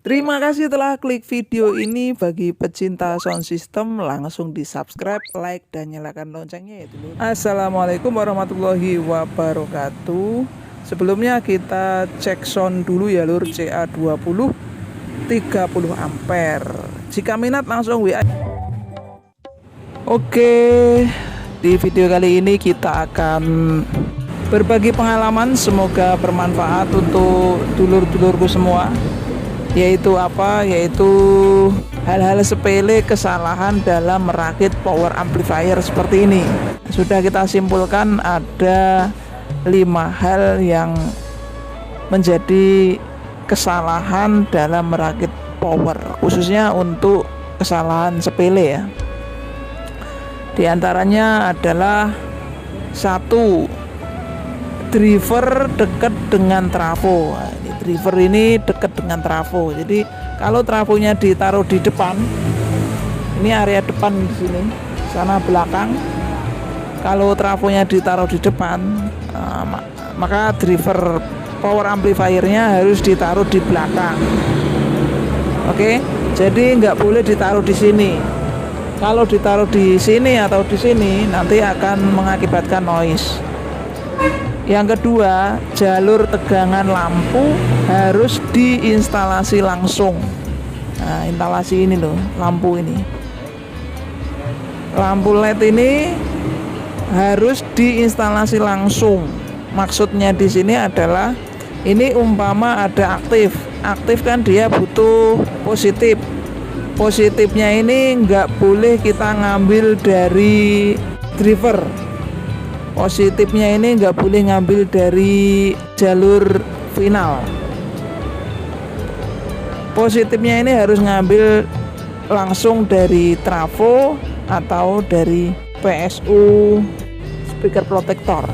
Terima kasih telah klik video ini. Bagi pecinta sound system langsung di subscribe, like, dan nyalakan loncengnya ya dulu. Assalamualaikum warahmatullahi wabarakatuh. Sebelumnya kita cek sound dulu ya lur, CA20 30 ampere. Jika minat langsung WA. Oke, di video kali ini kita akan berbagi pengalaman, semoga bermanfaat untuk dulur-dulurku semua. Yaitu hal-hal sepele kesalahan dalam merakit power amplifier seperti ini. Sudah kita simpulkan ada 5 hal yang menjadi kesalahan dalam merakit power, khususnya untuk kesalahan sepele ya. Di antaranya adalah 1, driver dekat dengan trafo. Driver ini dekat dengan trafo. Jadi kalau trafonya ditaruh di depan, ini area depan di sini, sana belakang. Kalau trafonya ditaruh di depan, maka driver power amplifiernya harus ditaruh di belakang. Oke, jadi nggak boleh ditaruh di sini. Kalau ditaruh di sini atau di sini, nanti akan mengakibatkan noise. Yang kedua, jalur tegangan lampu harus diinstalasi langsung. Nah, instalasi ini loh, lampu ini. Lampu LED ini harus diinstalasi langsung. Maksudnya di sini adalah ini umpama ada aktif. Aktif kan dia butuh positif. Positifnya ini nggak boleh kita ngambil dari driver. Positifnya ini nggak boleh ngambil dari jalur final. Positifnya ini harus ngambil langsung dari trafo atau dari PSU speaker protector.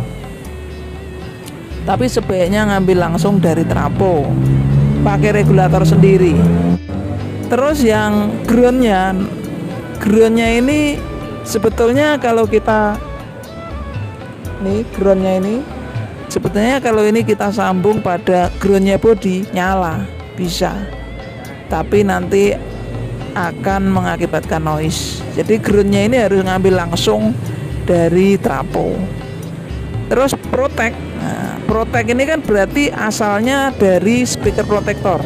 Tapi sebaiknya ngambil langsung dari trafo, pakai regulator sendiri. Terus yang groundnya ini sebetulnya kalau kita groundnya ini sebetulnya kalau ini kita sambung pada groundnya body nyala bisa, tapi nanti akan mengakibatkan noise. Jadi groundnya ini harus ngambil langsung dari trafo. Terus protect. Nah, protect ini kan berarti asalnya dari speaker protector.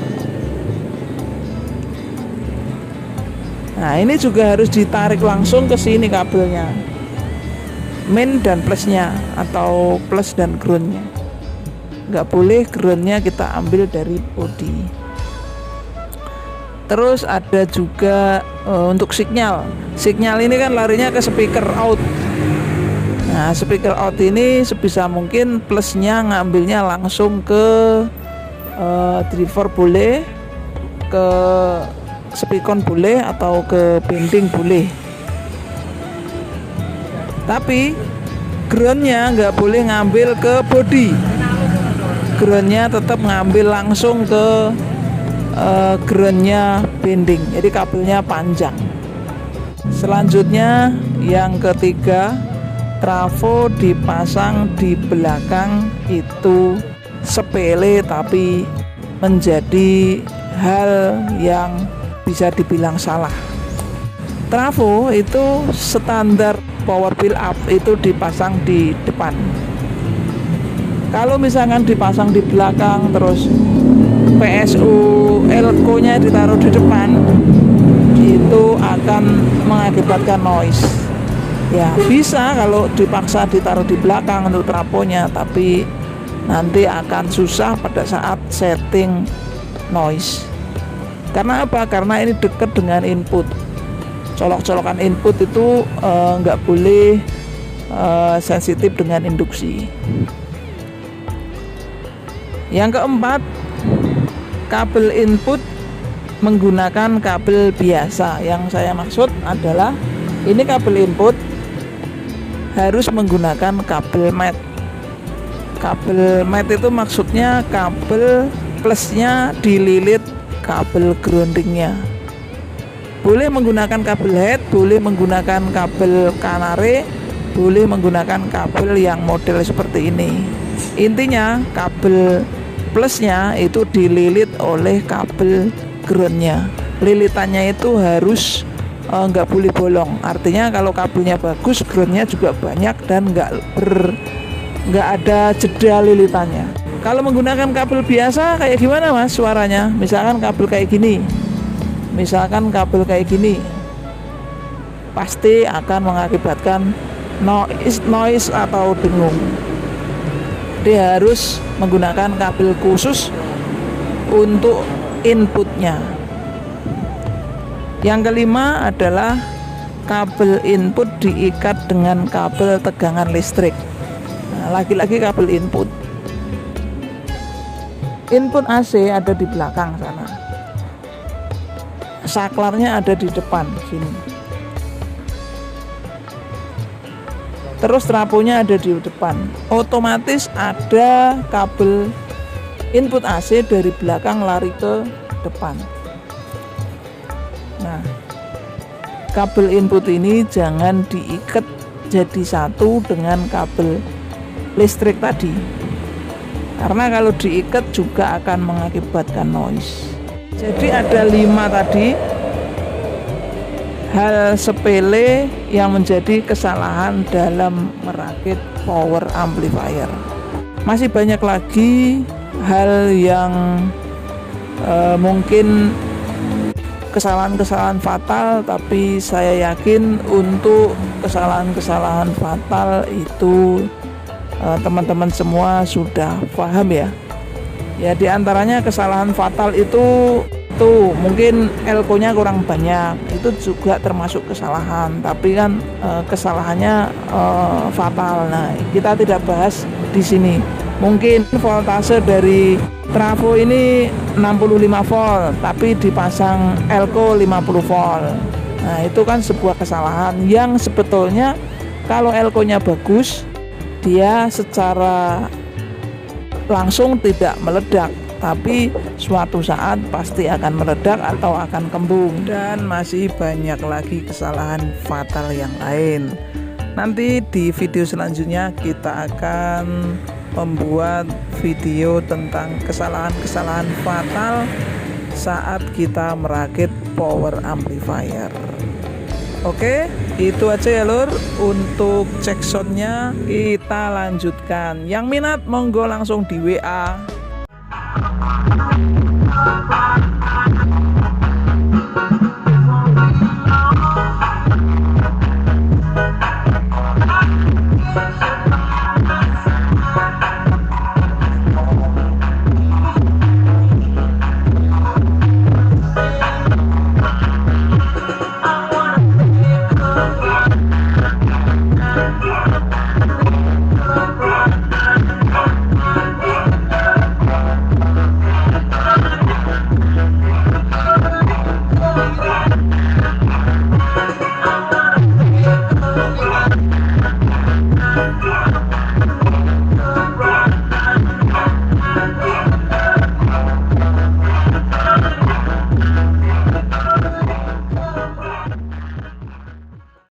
Nah, ini juga harus ditarik langsung ke sini kabelnya, main dan plusnya atau plus dan groundnya. Nggak boleh groundnya kita ambil dari body. Terus ada juga untuk sinyal ini kan larinya ke speaker out. Nah, speaker out ini sebisa mungkin plusnya ngambilnya langsung ke driver boleh, ke speakon boleh, atau ke bending boleh. Tapi groundnya nggak boleh ngambil ke body. Groundnya tetap ngambil langsung ke groundnya bending. Jadi kabelnya panjang. Selanjutnya yang ketiga, trafo dipasang di belakang itu sepele tapi menjadi hal yang bisa dibilang salah. Trafo itu standar power build up itu dipasang di depan. Kalau misalkan dipasang di belakang, terus PSU elko nya ditaruh di depan, itu akan mengakibatkan noise. Ya bisa kalau dipaksa ditaruh di belakang untuk trafonya, tapi nanti akan susah pada saat setting noise. Karena apa? Karena ini dekat dengan input. Colok-colokan input itu nggak boleh sensitif dengan induksi. Yang keempat, kabel input menggunakan kabel biasa. Yang saya maksud adalah ini kabel input harus menggunakan kabel mat. Kabel mat itu maksudnya kabel plusnya dililit kabel groundingnya. Boleh menggunakan kabel head, boleh menggunakan kabel kanare, boleh menggunakan kabel yang model seperti ini. Intinya kabel plusnya itu dililit oleh kabel groundnya. Lilitannya itu harus nggak boleh bolong. Artinya kalau kabelnya bagus, groundnya juga banyak dan nggak ada jeda lilitannya. Kalau menggunakan kabel biasa kayak gimana mas suaranya? Misalkan kabel kayak gini, pasti akan mengakibatkan noise atau dengung. Dia harus menggunakan kabel khusus untuk inputnya. Yang kelima adalah kabel input diikat dengan kabel tegangan listrik. Nah, lagi-lagi kabel input. Input AC ada di belakang sana. Saklarnya ada di depan sini. Terus trafonya ada di depan. Otomatis ada kabel input AC dari belakang lari ke depan. Nah, kabel input ini jangan diikat jadi satu dengan kabel listrik tadi, karena kalau diikat juga akan mengakibatkan noise. Jadi ada 5 tadi hal sepele yang menjadi kesalahan dalam merakit power amplifier. Masih banyak lagi hal yang mungkin kesalahan-kesalahan fatal, tapi saya yakin untuk kesalahan-kesalahan fatal itu teman-teman semua sudah paham ya. Ya diantaranya kesalahan fatal itu mungkin elko-nya kurang banyak, itu juga termasuk kesalahan, tapi kan kesalahannya fatal. Nah kita tidak bahas di sini. Mungkin voltase dari trafo ini 65 volt tapi dipasang elko 50 volt. Nah itu kan sebuah kesalahan yang sebetulnya kalau elko-nya bagus, dia secara langsung tidak meledak, tapi suatu saat pasti akan meledak atau akan kembung. Dan masih banyak lagi kesalahan fatal yang lain. Nanti di video selanjutnya kita akan membuat video tentang kesalahan-kesalahan fatal saat kita merakit power amplifier. Oke, itu aja ya lur. Untuk cek soundnya kita lanjutkan. Yang minat monggo langsung di WA.